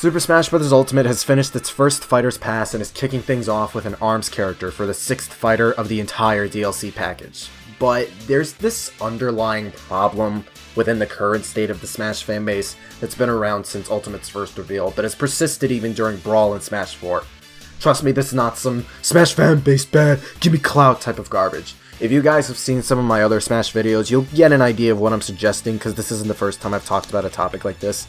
Super Smash Bros. Ultimate has finished its first Fighter's Pass and is kicking things off with an ARMS character for the 6th fighter of the entire DLC package. But there's this underlying problem within the current state of the Smash fanbase that's been around since Ultimate's first reveal, but has persisted even during Brawl and Smash 4. Trust me, this is not some Smash fanbase bad, give me clout type of garbage. If you guys have seen some of my other Smash videos, you'll get an idea of what I'm suggesting, because this isn't the first time I've talked about a topic like this.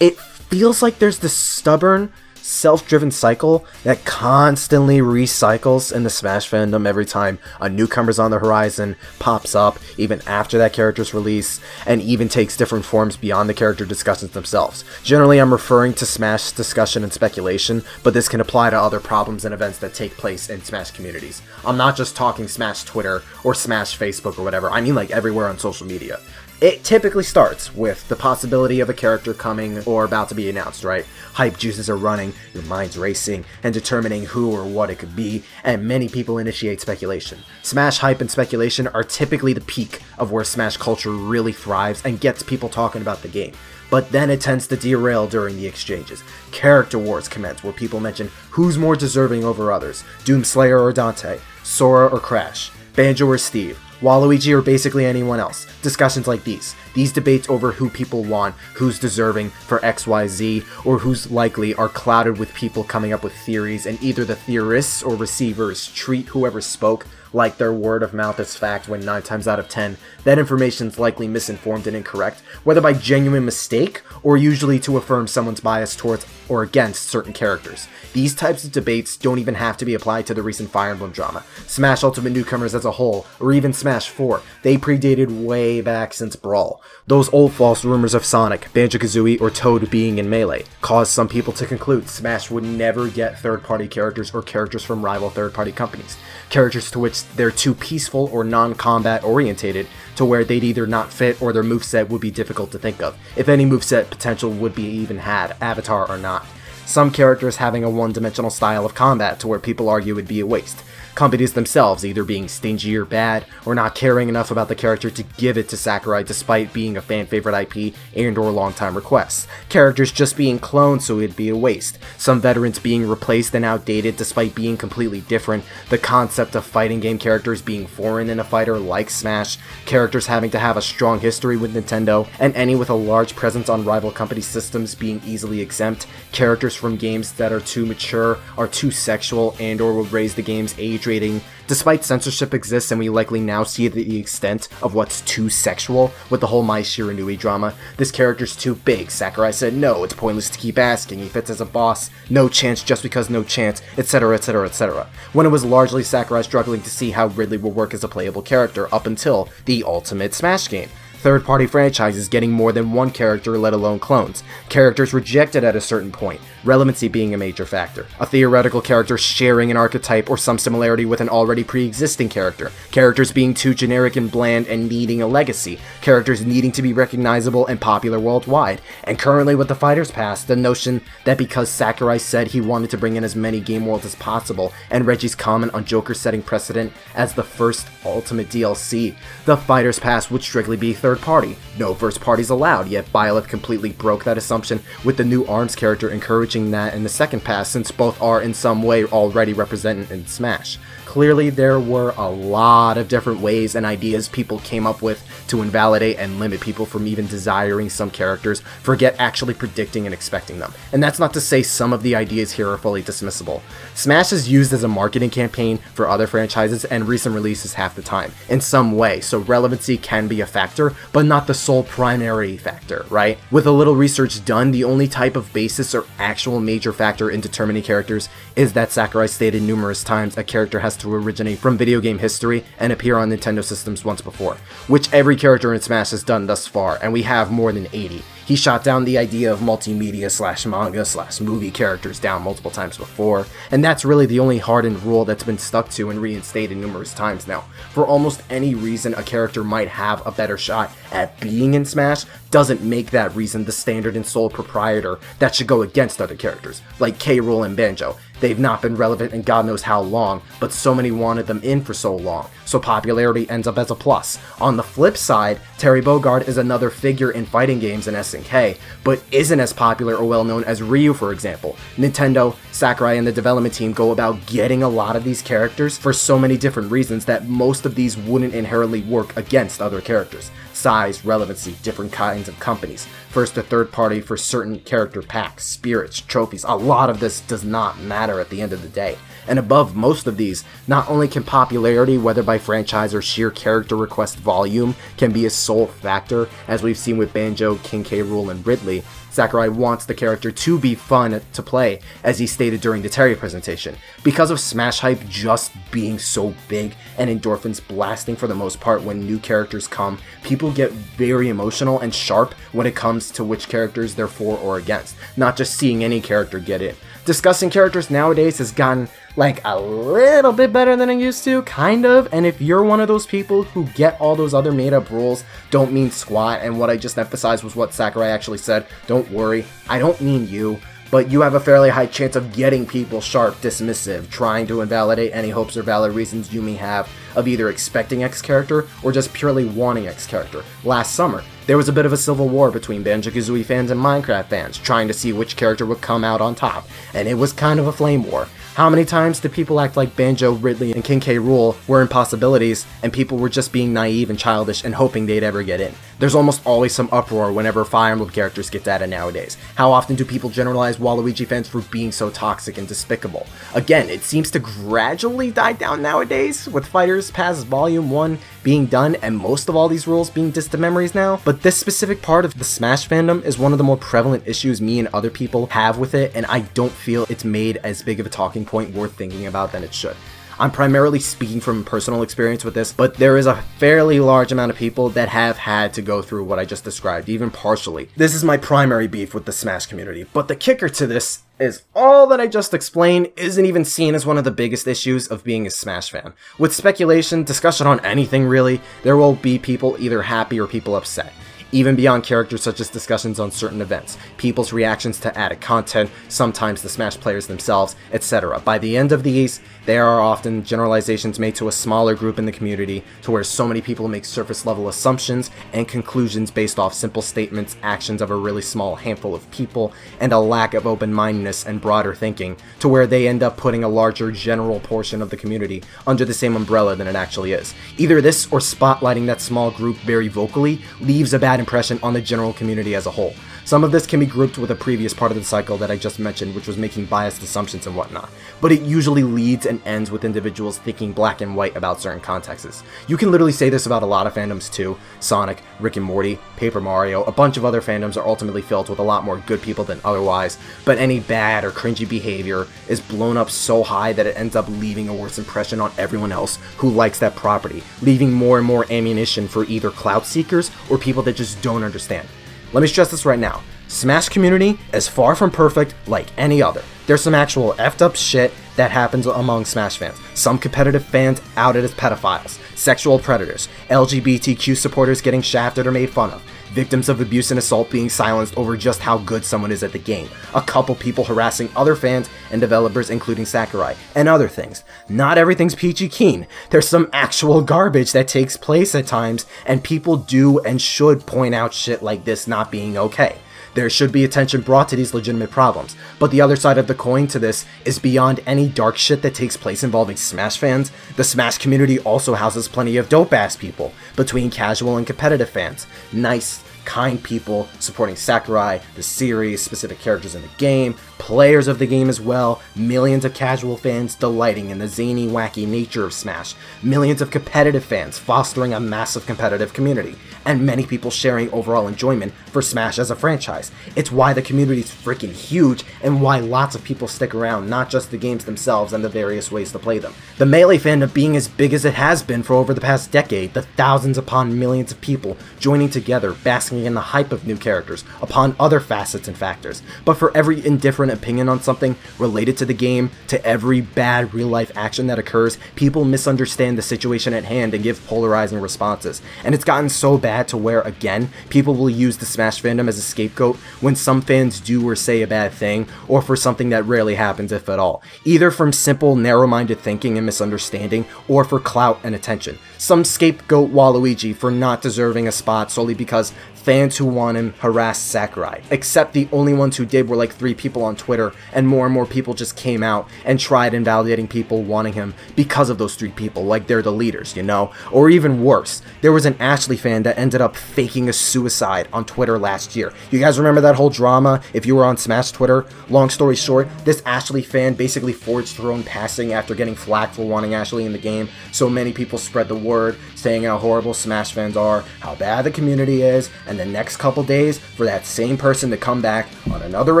It feels like there's this stubborn, self-driven cycle that constantly recycles in the Smash fandom every time a newcomer's on the horizon, pops up, even after that character's release, and even takes different forms beyond the character discussions themselves. Generally, I'm referring to Smash discussion and speculation, but this can apply to other problems and events that take place in Smash communities. I'm not just talking Smash Twitter or Smash Facebook or whatever, I mean like everywhere on social media. It typically starts with the possibility of a character coming or about to be announced, right? Hype juices are running, your mind's racing, and determining who or what it could be, and many people initiate speculation. Smash hype and speculation are typically the peak of where Smash culture really thrives and gets people talking about the game. But then it tends to derail during the exchanges. Character wars commence where people mention who's more deserving over others, Doomslayer or Dante, Sora or Crash, Banjo or Steve, Waluigi or basically anyone else. Discussions like these debates over who people want, who's deserving for XYZ, or who's likely are clouded with people coming up with theories, and either the theorists or receivers treat whoever spoke like their word of mouth as fact when 9 times out of 10, that information is likely misinformed and incorrect, whether by genuine mistake or usually to affirm someone's bias towards or against certain characters. These types of debates don't even have to be applied to the recent Fire Emblem drama. Smash Ultimate newcomers as a whole, or even Smash 4, they predated way back since Brawl. Those old false rumors of Sonic, Banjo-Kazooie, or Toad being in Melee caused some people to conclude Smash would never get third-party characters or characters from rival third-party companies. Characters to which they're too peaceful or non-combat orientated to where they'd either not fit or their moveset would be difficult to think of, if any moveset potential would be even had, Avatar or not. Some characters having a one-dimensional style of combat to where people argue would be a waste. Companies themselves either being stingy or bad, or not caring enough about the character to give it to Sakurai despite being a fan-favorite IP and or long-time requests. Characters just being cloned so it'd be a waste. Some veterans being replaced and outdated despite being completely different. The concept of fighting game characters being foreign in a fighter like Smash. Characters having to have a strong history with Nintendo, and any with a large presence on rival company systems being easily exempt. Characters from games that are too mature, are too sexual, and or would raise the game's age rating. Despite censorship exists and we likely now see the extent of what's too sexual with the whole Mai Shiranui drama, this character's too big. Sakurai said no, it's pointless to keep asking, he fits as a boss, no chance just because no chance, etc, etc, etc. When it was largely Sakurai struggling to see how Ridley will work as a playable character up until the Ultimate Smash game. Third-party franchises getting more than one character, let alone clones. Characters rejected at a certain point, relevancy being a major factor. A theoretical character sharing an archetype or some similarity with an already pre-existing character. Characters being too generic and bland and needing a legacy. Characters needing to be recognizable and popular worldwide. And currently with the Fighter's Pass, the notion that because Sakurai said he wanted to bring in as many game worlds as possible, and Reggie's comment on Joker setting precedent as the first Ultimate DLC, the Fighter's Pass would strictly be third party. No first parties allowed, yet Byleth completely broke that assumption with the new ARMS character encouraging that in the second pass, since both are in some way already represented in Smash. Clearly there were a lot of different ways and ideas people came up with to invalidate and limit people from even desiring some characters, forget actually predicting and expecting them. And that's not to say some of the ideas here are fully dismissible. Smash is used as a marketing campaign for other franchises and recent releases half the time, in some way, so relevancy can be a factor, but not the sole primary factor, right? With a little research done, the only type of basis or actual major factor in determining characters is that Sakurai stated numerous times a character has to originate from video game history and appear on Nintendo systems once before, which every character in Smash has done thus far, and we have more than 80. He shot down the idea of multimedia / manga / movie characters down multiple times before, and that's really the only hardened rule that's been stuck to and reinstated numerous times now. For almost any reason, a character might have a better shot at being in Smash doesn't make that reason the standard and sole proprietor that should go against other characters, like K. Rool and Banjo. They've not been relevant in God knows how long, but so many wanted them in for so long, so popularity ends up as a plus. On the flip side, Terry Bogard is another figure in fighting games in SNK, but isn't as popular or well known as Ryu, for example. Nintendo, Sakurai, and the development team go about getting a lot of these characters for so many different reasons that most of these wouldn't inherently work against other characters. Size, relevancy, different kinds of companies, first to third party for certain character packs, spirits, trophies. A lot of this does not matter at the end of the day. And above most of these, not only can popularity, whether by franchise or sheer character request volume, can be a sole factor, as we've seen with Banjo, King K. Rool, and Ridley. Sakurai wants the character to be fun to play, as he stated during the Terry presentation. Because of Smash hype just being so big and endorphins blasting for the most part when new characters come, people get very emotional and sharp when it comes to which characters they're for or against, not just seeing any character get in. Discussing characters nowadays has gotten like a little bit better than it used to, kind of, and if you're one of those people who get all those other made up rules, don't mean squat, and what I just emphasized was what Sakurai actually said, don't worry, I don't mean you, but you have a fairly high chance of getting people sharp, dismissive, trying to invalidate any hopes or valid reasons you may have of either expecting X character or just purely wanting X character. Last summer, there was a bit of a civil war between Banjo-Kazooie fans and Minecraft fans, trying to see which character would come out on top, and it was kind of a flame war. How many times did people act like Banjo, Ridley, and King K. Rool were impossibilities, and people were just being naive and childish and hoping they'd ever get in? There's almost always some uproar whenever Fire Emblem characters get added nowadays. How often do people generalize Waluigi fans for being so toxic and despicable? Again, it seems to gradually die down nowadays, with Fighters Pass Volume 1 being done and most of all these rules being distant memories now, but this specific part of the Smash fandom is one of the more prevalent issues me and other people have with it, and I don't feel it's made as big of a talking point worth thinking about than it should. I'm primarily speaking from personal experience with this, but there is a fairly large amount of people that have had to go through what I just described, even partially. This is my primary beef with the Smash community, but the kicker to this is all that I just explained isn't even seen as one of the biggest issues of being a Smash fan. With speculation, discussion on anything really, there will be people either happy or people upset. Even beyond characters such as discussions on certain events, people's reactions to added content, sometimes the Smash players themselves, etc. By the end of these, there are often generalizations made to a smaller group in the community to where so many people make surface level assumptions and conclusions based off simple statements, actions of a really small handful of people, and a lack of open-mindedness and broader thinking to where they end up putting a larger general portion of the community under the same umbrella than it actually is. Either this or spotlighting that small group very vocally leaves a bad impression on the general community as a whole. Some of this can be grouped with a previous part of the cycle that I just mentioned, which was making biased assumptions and whatnot, but it usually leads and ends with individuals thinking black and white about certain contexts. You can literally say this about a lot of fandoms too. Sonic, Rick and Morty, Paper Mario, a bunch of other fandoms are ultimately filled with a lot more good people than otherwise, but any bad or cringy behavior is blown up so high that it ends up leaving a worse impression on everyone else who likes that property, leaving more and more ammunition for either clout seekers or people that just don't understand. Let me stress this right now. Smash community is far from perfect like any other. There's some actual effed up shit that happens among Smash fans. Some competitive fans outed as pedophiles, sexual predators, LGBTQ supporters getting shafted or made fun of, victims of abuse and assault being silenced over just how good someone is at the game, a couple people harassing other fans and developers including Sakurai, and other things. Not everything's peachy keen. There's some actual garbage that takes place at times, and people do and should point out shit like this not being okay. There should be attention brought to these legitimate problems, but the other side of the coin to this is beyond any dark shit that takes place involving Smash fans, the Smash community also houses plenty of dope-ass people, between casual and competitive fans. Nice, kind people supporting Sakurai, the series, specific characters in the game, players of the game as well, millions of casual fans delighting in the zany, wacky nature of Smash, millions of competitive fans fostering a massive competitive community, and many people sharing overall enjoyment for Smash as a franchise. It's why the community is freaking huge and why lots of people stick around, not just the games themselves and the various ways to play them. The Melee fandom being as big as it has been for over the past decade, the thousands upon millions of people joining together, basking basking in the hype of new characters upon other facets and factors. But for every indifferent opinion on something related to the game, to every bad real-life action that occurs, people misunderstand the situation at hand and give polarizing responses. And it's gotten so bad to where, again, people will use the Smash fandom as a scapegoat when some fans do or say a bad thing, or for something that rarely happens if at all. Either from simple, narrow-minded thinking and misunderstanding, or for clout and attention. Some scapegoat Waluigi for not deserving a spot solely because fans who want him harassed Sakurai. Except the only ones who did were like 3 people on Twitter, and more people just came out and tried invalidating people wanting him because of those 3 people, like they're the leaders, you know? Or even worse, there was an Ashley fan that ended up faking a suicide on Twitter last year. You guys remember that whole drama if you were on Smash Twitter? Long story short, this Ashley fan basically forged her own passing after getting flack for wanting Ashley in the game, so many people spread the word, saying how horrible Smash fans are, how bad the community is, and the next couple days for that same person to come back on another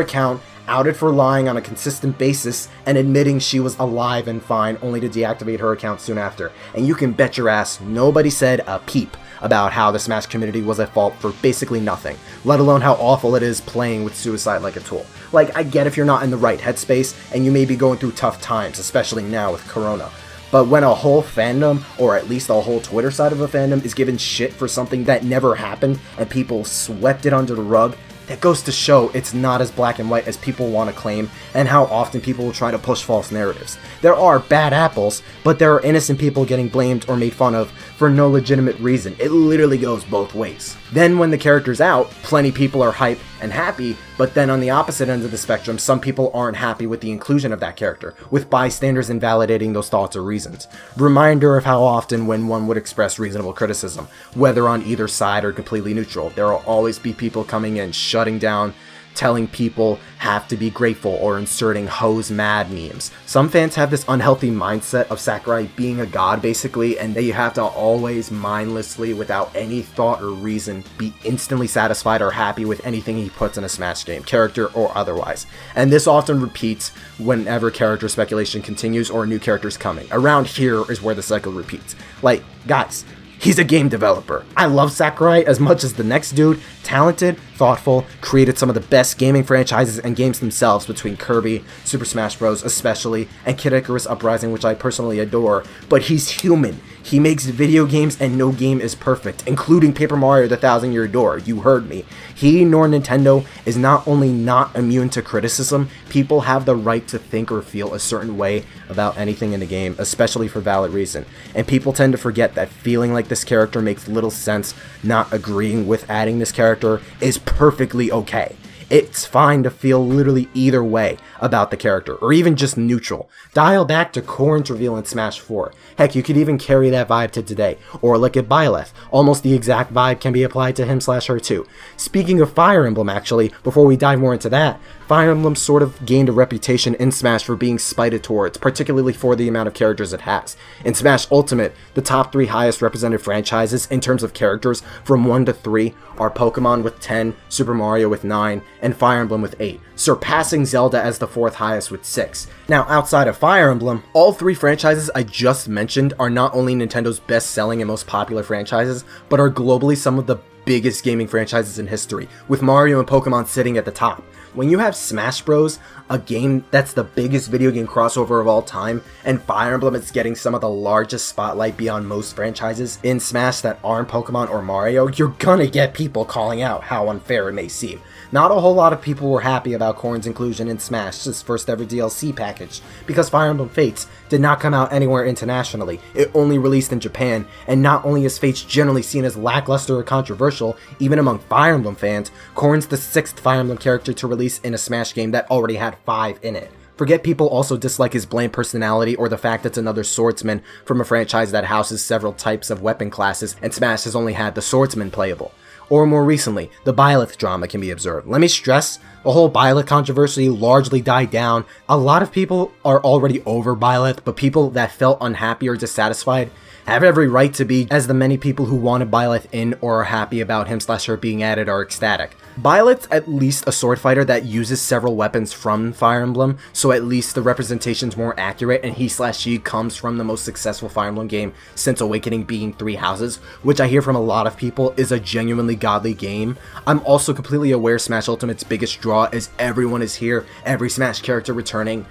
account, outed for lying on a consistent basis, and admitting she was alive and fine, only to deactivate her account soon after. And you can bet your ass nobody said a peep about how the Smash community was at fault for basically nothing, let alone how awful it is playing with suicide like a tool. Like, I get if you're not in the right headspace, and you may be going through tough times, especially now with Corona. But when a whole fandom, or at least a whole Twitter side of a fandom, is given shit for something that never happened, and people swept it under the rug, that goes to show it's not as black and white as people want to claim, and how often people will try to push false narratives. There are bad apples, but there are innocent people getting blamed or made fun of for no legitimate reason. It literally goes both ways. Then when the character's out, plenty people are hype and happy, but then on the opposite end of the spectrum, some people aren't happy with the inclusion of that character, with bystanders invalidating those thoughts or reasons. Reminder of how often when one would express reasonable criticism, whether on either side or completely neutral, there will always be people coming in, shutting down, telling people have to be grateful, or inserting hose mad memes. Some fans have this unhealthy mindset of Sakurai being a god basically, and that you have to always mindlessly, without any thought or reason, be instantly satisfied or happy with anything he puts in a Smash game, character or otherwise. And this often repeats whenever character speculation continues or a new character is coming. Around here is where the cycle repeats. Like, guys, he's a game developer. I love Sakurai as much as the next dude. Talented, thoughtful, created some of the best gaming franchises and games themselves between Kirby, Super Smash Bros. Especially, and Kid Icarus Uprising, which I personally adore. But he's human. He makes video games and no game is perfect, including Paper Mario the Thousand Year Door. You heard me. He nor Nintendo is not only not immune to criticism, people have the right to think or feel a certain way about anything in the game, especially for valid reason. And people tend to forget that feeling like this character makes little sense, not agreeing with adding this character, is perfectly okay. It's fine to feel literally either way about the character, or even just neutral. Dial back to Corrin's reveal in Smash 4. Heck, you could even carry that vibe to today. Or look at Byleth. Almost the exact vibe can be applied to him/her too. Speaking of Fire Emblem actually, before we dive more into that, Fire Emblem sort of gained a reputation in Smash for being spited towards, particularly for the amount of characters it has. In Smash Ultimate, the top 3 highest represented franchises in terms of characters from 1 to 3 are Pokemon with 10, Super Mario with 9, and Fire Emblem with 8, surpassing Zelda as the 4th highest with 6. Now, outside of Fire Emblem, all 3 franchises I just mentioned are not only Nintendo's best-selling and most popular franchises, but are globally some of the biggest gaming franchises in history, with Mario and Pokemon sitting at the top. When you have Smash Bros, a game that's the biggest video game crossover of all time, and Fire Emblem is getting some of the largest spotlight beyond most franchises in Smash that aren't Pokemon or Mario, you're gonna get people calling out how unfair it may seem. Not a whole lot of people were happy about Corrin's inclusion in Smash's first ever DLC package, because Fire Emblem Fates did not come out anywhere internationally. It only released in Japan, and not only is Fates generally seen as lackluster or controversial, even among Fire Emblem fans, Corrin's the 6th Fire Emblem character to release in a Smash game that already had 5 in it. Forget people also dislike his bland personality or the fact it's another swordsman from a franchise that houses several types of weapon classes, and Smash has only had the swordsman playable. Or more recently, the Byleth drama can be observed. Let me stress, the whole Byleth controversy largely died down. A lot of people are already over Byleth, but people that felt unhappy or dissatisfied have every right to be, as the many people who wanted Byleth in or are happy about him/her being added are ecstatic. Violet's at least a sword fighter that uses several weapons from Fire Emblem, so at least the representation's more accurate, and he/she comes from the most successful Fire Emblem game since Awakening, being Three Houses, which I hear from a lot of people is a genuinely godly game. I'm also completely aware Smash Ultimate's biggest draw is everyone is here, every Smash character returning.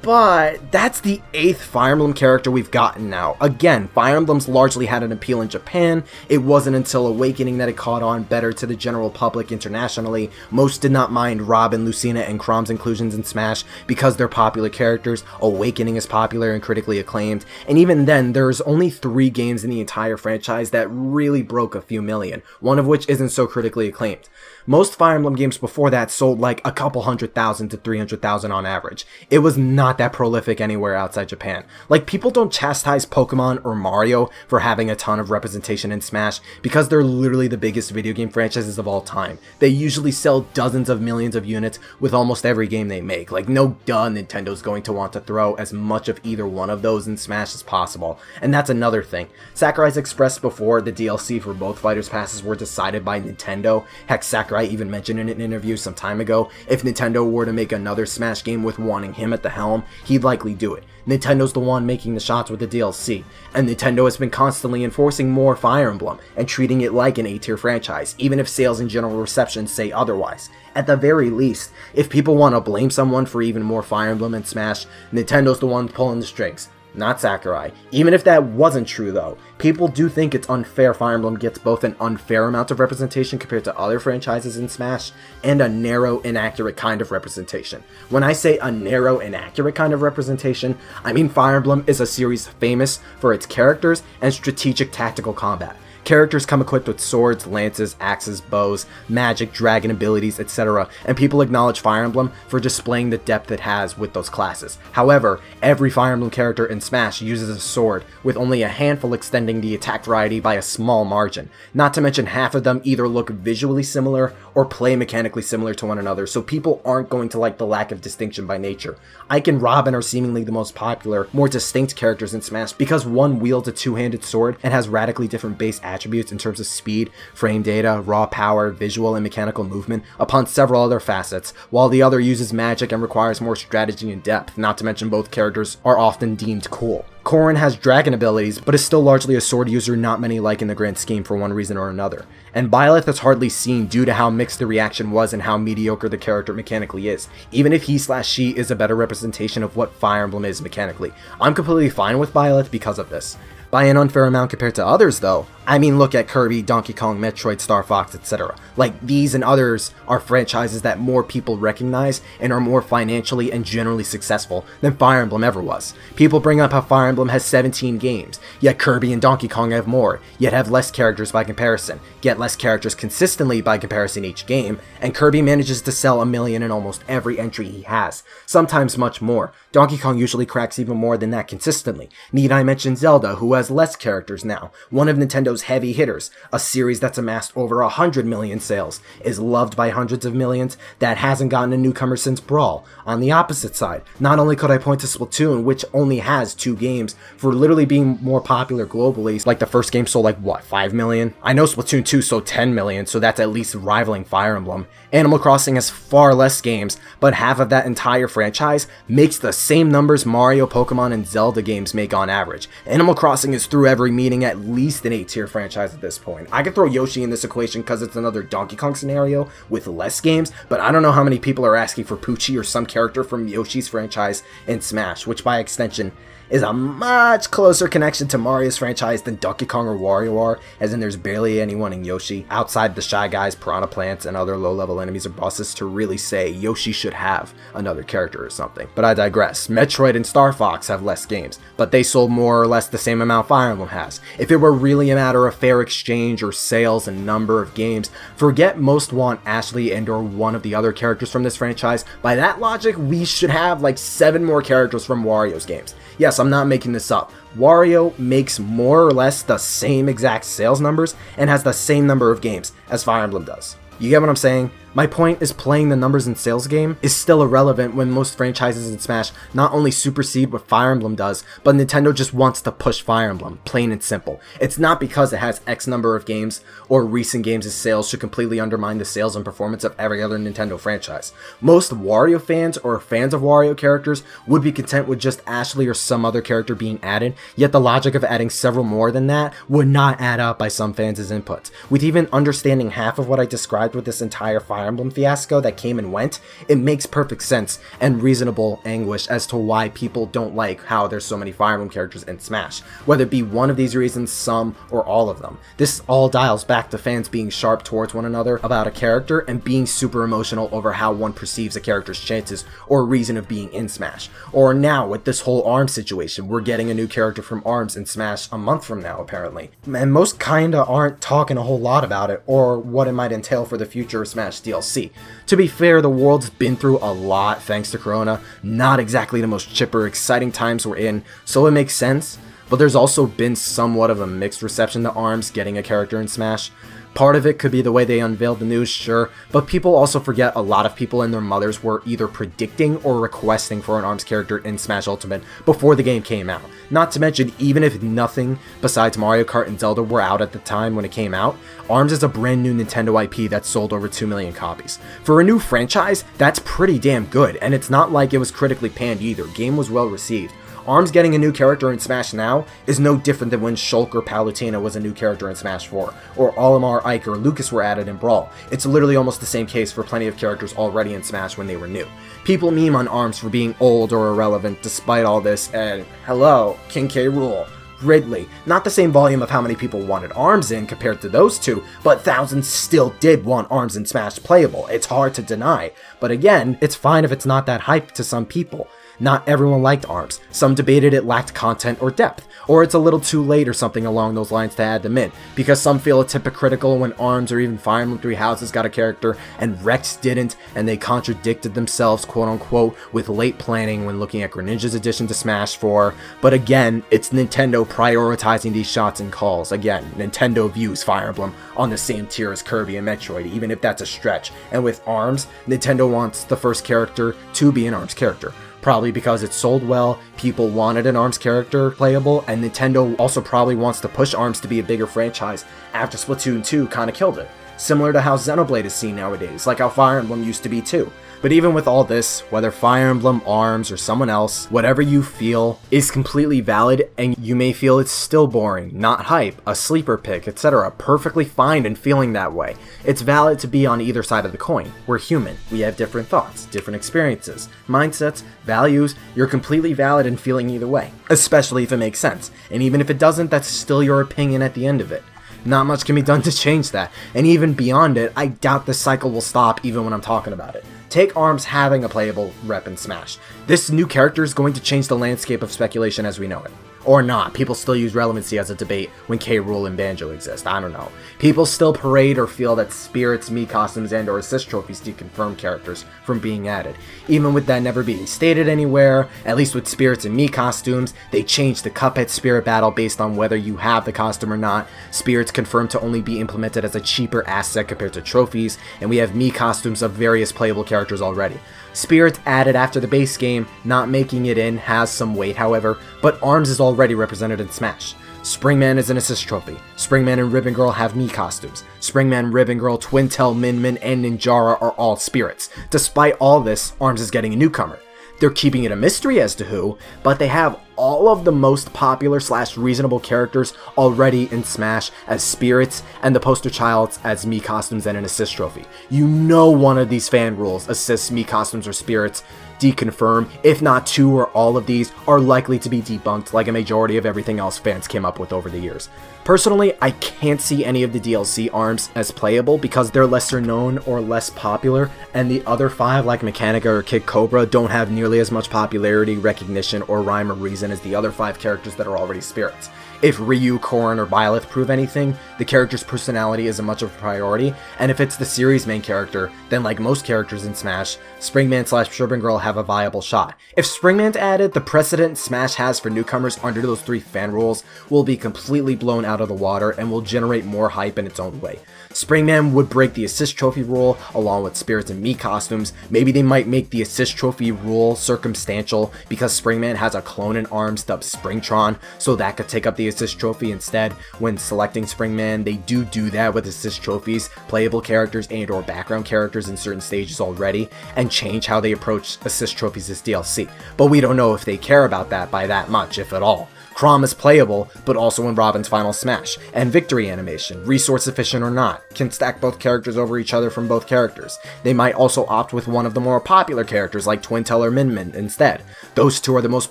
But that's the 8th Fire Emblem character we've gotten now. Again, Fire Emblem's largely had an appeal in Japan. It wasn't until Awakening that it caught on better to the general public internationally. Most did not mind Ramen, Lucina, and Chrome's inclusions in Smash because they're popular characters. Awakening is popular and critically acclaimed. And even then, there's only 3 games in the entire franchise that really broke a few million, one of which isn't so critically acclaimed. Most Fire Emblem games before that sold like a couple 100,000 to 300,000 on average. It was not that prolific anywhere outside Japan. Like, people don't chastise Pokemon or Mario for having a ton of representation in Smash because they're literally the biggest video game franchises of all time. They usually sell dozens of millions of units with almost every game they make. Like, no duh, Nintendo's going to want to throw as much of either one of those in Smash as possible. And that's another thing. Sakurai's expressed before the DLC for both Fighters Passes were decided by Nintendo. Heck, Sakurai even mentioned in an interview some time ago, if Nintendo were to make another Smash game with wanting him at the helm, he'd likely do it. Nintendo's the one making the shots with the DLC, and Nintendo has been constantly enforcing more Fire Emblem and treating it like an A-tier franchise, even if sales and general reception say otherwise. At the very least, if people want to blame someone for even more Fire Emblem and Smash, Nintendo's the one pulling the strings, not Sakurai. Even if that wasn't true though, people do think it's unfair Fire Emblem gets both an unfair amount of representation compared to other franchises in Smash, and a narrow, inaccurate kind of representation. When I say a narrow, inaccurate kind of representation, I mean Fire Emblem is a series famous for its characters and strategic tactical combat. Characters come equipped with swords, lances, axes, bows, magic, dragon abilities, etc., and people acknowledge Fire Emblem for displaying the depth it has with those classes. However, every Fire Emblem character in Smash uses a sword, with only a handful extending the attack variety by a small margin. Not to mention half of them either look visually similar or play mechanically similar to one another, so people aren't going to like the lack of distinction by nature. Ike and Ramen are seemingly the most popular, more distinct characters in Smash because one wields a two-handed sword and has radically different base attributes in terms of speed, frame data, raw power, visual and mechanical movement, upon several other facets, while the other uses magic and requires more strategy and depth, not to mention both characters are often deemed cool. Corrin has dragon abilities, but is still largely a sword user not many like in the grand scheme for one reason or another. And Byleth is hardly seen due to how mixed the reaction was and how mediocre the character mechanically is, even if he/she is a better representation of what Fire Emblem is mechanically. I'm completely fine with Byleth because of this. By an unfair amount compared to others though, I mean look at Kirby, Donkey Kong, Metroid, Star Fox, etc. Like, these and others are franchises that more people recognize and are more financially and generally successful than Fire Emblem ever was. People bring up how Fire Emblem has 17 games, yet Kirby and Donkey Kong have more, yet have less characters by comparison, get less characters consistently by comparison each game, and Kirby manages to sell 1 million in almost every entry he has, sometimes much more. Donkey Kong usually cracks even more than that consistently. Need I mention Zelda, who has less characters now, one of Nintendo's heavy hitters, a series that's amassed over 100 million sales, is loved by hundreds of millions, that hasn't gotten a newcomer since Brawl. On the opposite side, not only could I point to Splatoon, which only has 2 games, for literally being more popular globally, like the first game sold like, what, 5 million? I know Splatoon 2 sold 10 million, so that's at least rivaling Fire Emblem. Animal Crossing has far less games, but half of that entire franchise makes the same numbers Mario, Pokemon, and Zelda games make on average. Animal Crossing is through every meeting at least an A-tier franchise at this point. I could throw Yoshi in this equation because it's another Donkey Kong scenario with less games, but I don't know how many people are asking for Poochie or some character from Yoshi's franchise in Smash, which by extension is a much closer connection to Mario's franchise than Donkey Kong or Wario are, as in there's barely anyone in Yoshi, outside the Shy Guys, Piranha Plants, and other low-level enemies or bosses, to really say Yoshi should have another character or something. But I digress. Metroid and Star Fox have less games, but they sold more or less the same amount Fire Emblem has. If it were really a matter of fair exchange or sales and number of games, forget most want Ashley and or one of the other characters from this franchise. By that logic, we should have like 7 more characters from Wario's games. Yes, I'm not making this up. Wario makes more or less the same exact sales numbers and has the same number of games as Fire Emblem does. You get what I'm saying? My point is playing the numbers and sales game is still irrelevant when most franchises in Smash not only supersede what Fire Emblem does, but Nintendo just wants to push Fire Emblem, plain and simple. It's not because it has X number of games or recent games' sales should completely undermine the sales and performance of every other Nintendo franchise. Most Wario fans or fans of Wario characters would be content with just Ashley or some other character being added, yet the logic of adding several more than that would not add up by some fans' inputs. With even understanding half of what I described with this entire Fire Emblem fiasco that came and went, it makes perfect sense and reasonable anguish as to why people don't like how there's so many Fire Emblem characters in Smash, whether it be one of these reasons, some, or all of them. This all dials back to fans being sharp towards one another about a character and being super emotional over how one perceives a character's chances or reason of being in Smash. Or now with this whole ARMS situation, we're getting a new character from ARMS in Smash a month from now apparently, and most kinda aren't talking a whole lot about it or what it might entail for the future of Smash DLC. To be fair, the world's been through a lot thanks to Corona, not exactly the most chipper, exciting times we're in, so it makes sense, but there's also been somewhat of a mixed reception to ARMS getting a character in Smash. Part of it could be the way they unveiled the news, sure, but people also forget a lot of people and their mothers were either predicting or requesting for an ARMS character in Smash Ultimate before the game came out. Not to mention, even if nothing besides Mario Kart and Zelda were out at the time when it came out, ARMS is a brand new Nintendo IP that sold over 2 million copies. For a new franchise, that's pretty damn good, and it's not like it was critically panned either. Game was well received. ARMS getting a new character in Smash now is no different than when Shulk or Palutena was a new character in Smash 4, or Olimar, Ike, or Lucas were added in Brawl. It's literally almost the same case for plenty of characters already in Smash when they were new. People meme on ARMS for being old or irrelevant despite all this, and hello, King K. Rool, Ridley. Not the same volume of how many people wanted ARMS in compared to those two, but thousands still did want ARMS in Smash playable. It's hard to deny. But again, it's fine if it's not that hype to some people. Not everyone liked ARMS, some debated it lacked content or depth, or it's a little too late or something along those lines to add them in, because some feel it's hypocritical when ARMS or even Fire Emblem Three Houses got a character and Rex didn't, and they contradicted themselves quote unquote with late planning when looking at Greninja's addition to Smash 4, but again, it's Nintendo prioritizing these shots and calls. Again, Nintendo views Fire Emblem on the same tier as Kirby and Metroid, even if that's a stretch, and with ARMS, Nintendo wants the first character to be an ARMS character. Probably because it sold well, people wanted an ARMS character playable, and Nintendo also probably wants to push ARMS to be a bigger franchise after Splatoon 2 kinda killed it. Similar to how Xenoblade is seen nowadays, like how Fire Emblem used to be too. But even with all this, whether Fire Emblem, ARMS, or someone else, whatever you feel is completely valid, and you may feel it's still boring, not hype, a sleeper pick, etc. Perfectly fine in feeling that way. It's valid to be on either side of the coin. We're human. We have different thoughts, different experiences, mindsets, values. You're completely valid in feeling either way, especially if it makes sense. And even if it doesn't, that's still your opinion at the end of it. Not much can be done to change that, and even beyond it, I doubt this cycle will stop even when I'm talking about it. Take ARMS having a playable rep in Smash. This new character is going to change the landscape of speculation as we know it. Or not, people still use relevancy as a debate when K. Rool and Banjo exist, I don't know. People still parade or feel that Spirits, Mii costumes, and or assist trophies deconfirm characters from being added. Even with that never being stated anywhere, at least with Spirits and Mii costumes, they changed the Cuphead Spirit battle based on whether you have the costume or not. Spirits confirmed to only be implemented as a cheaper asset compared to trophies, and we have Mii costumes of various playable characters already. Spirits added after the base game, not making it in, has some weight however, but ARMS is already represented in Smash. Springman is an assist trophy. Springman and Ribbon Girl have Mii costumes. Springman, Ribbon Girl, Twintel, Min Min, and Ninjara are all spirits. Despite all this, ARMS is getting a newcomer. They're keeping it a mystery as to who, but they have all of the most popular / reasonable characters already in Smash as spirits, and the poster childs as Mii costumes and an assist trophy. You know one of these fan rules, assists, Mii costumes, or spirits, deconfirm, if not two or all of these, are likely to be debunked like a majority of everything else fans came up with over the years. Personally, I can't see any of the DLC ARMS as playable because they're lesser known or less popular, and the other 5 like Mechanica or Kid Cobra don't have nearly as much popularity, recognition, or rhyme or reason reason as the other 5 characters that are already spirits. If Ryu, Corrin, or Byleth prove anything, the character's personality isn't much of a priority, and if it's the series main character, then like most characters in Smash, Springman/Sugar Girl have a viable shot. If Springman's added, the precedent Smash has for newcomers under those 3 fan rules will be completely blown out of the water and will generate more hype in its own way. Springman would break the assist trophy rule along with spirits and Mii costumes. Maybe they might make the assist trophy rule circumstantial because Springman has a clone in ARMS dubbed Springtron, so that could take up the assist trophy instead. When selecting Springman, they do that with assist trophies, playable characters and or background characters in certain stages already, and change how they approach assist trophies as DLC. But we don't know if they care about that by that much, if at all. Chrom is playable, but also in Robin's final smash, and victory animation, resource efficient or not, can stack both characters over each other from both characters. They might also opt with one of the more popular characters like Twintel or Min Min instead. Those 2 are the most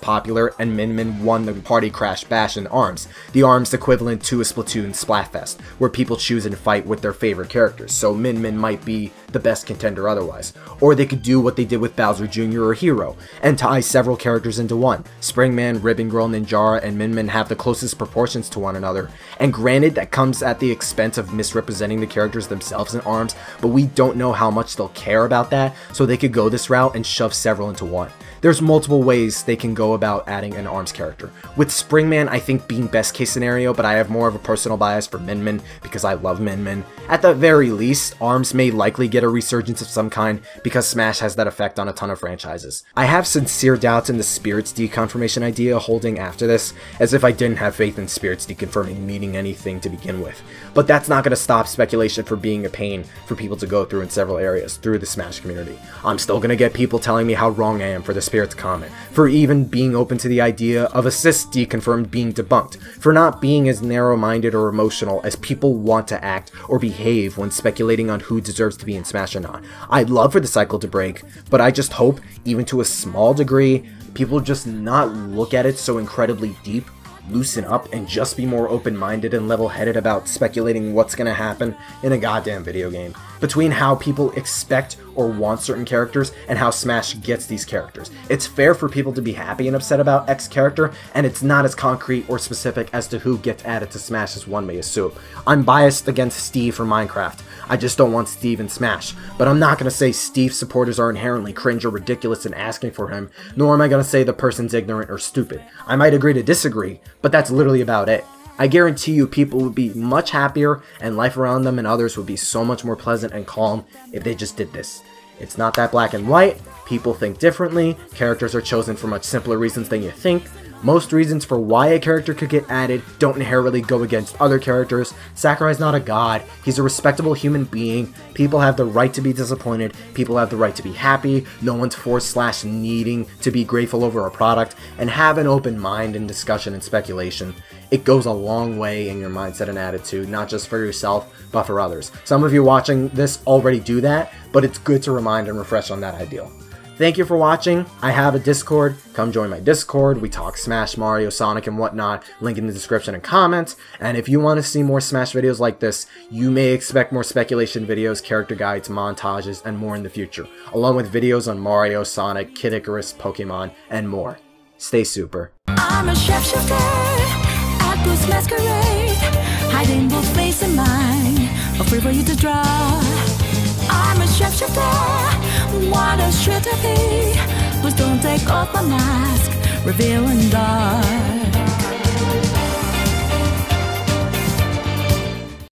popular, and Min Min won the Party Crash Bash in ARMS, the ARMS equivalent to a Splatoon Splatfest, where people choose and fight with their favorite characters, so Min Min might be the best contender otherwise. Or they could do what they did with Bowser Jr. or Hero, and tie several characters into one. Springman, Ribbon Girl, Ninjara, and Min Min have the closest proportions to one another, and granted that comes at the expense of misrepresenting the characters themselves in ARMS, but we don't know how much they'll care about that, so they could go this route and shove several into one. There's multiple ways they can go about adding an ARMS character. With Springman, I think being best case scenario, but I have more of a personal bias for Min Min because I love Min Min. At the very least, ARMS may likely get a resurgence of some kind because Smash has that effect on a ton of franchises. I have sincere doubts in the Spirits deconfirmation idea holding after this, as if I didn't have faith in Spirits deconfirming meaning anything to begin with. But that's not going to stop speculation from being a pain for people to go through in several areas through the Smash community. I'm still going to get people telling me how wrong I am for the Spirits comment, for even being open to the idea of assists deconfirmed being debunked, for not being as narrow-minded or emotional as people want to act or behave when speculating on who deserves to be in Smash or not. I'd love for the cycle to break, but I just hope, even to a small degree, people just not look at it so incredibly deep, loosen up, and just be more open-minded and level-headed about speculating what's gonna happen in a goddamn video game. Between how people expect or want certain characters and how Smash gets these characters. It's fair for people to be happy and upset about X character, and it's not as concrete or specific as to who gets added to Smash as one may assume. I'm biased against Steve for Minecraft. I just don't want Steve in Smash, but I'm not going to say Steve supporters are inherently cringe or ridiculous in asking for him, nor am I going to say the person's ignorant or stupid. I might agree to disagree, but that's literally about it. I guarantee you people would be much happier and life around them and others would be so much more pleasant and calm if they just did this. It's not that black and white, people think differently, characters are chosen for much simpler reasons than you think. Most reasons for why a character could get added don't inherently go against other characters. Sakurai's not a god, he's a respectable human being, people have the right to be disappointed, people have the right to be happy, no one's forced/needing to be grateful over a product, and have an open mind in discussion and speculation. It goes a long way in your mindset and attitude, not just for yourself, but for others. Some of you watching this already do that, but it's good to remind and refresh on that ideal. Thank you for watching. I have a Discord. Come join my Discord. We talk Smash, Mario, Sonic, and whatnot. Link in the description and comments. And if you want to see more Smash videos like this, you may expect more speculation videos, character guides, montages, and more in the future, along with videos on Mario, Sonic, Kid Icarus, Pokemon, and more. Stay super. I'm a shapeshifter at this masquerade, hiding both face and mind, afraid for you to draw. I'm a shapeshifter, what a shit to be. Please don't take off my mask, revealing dark.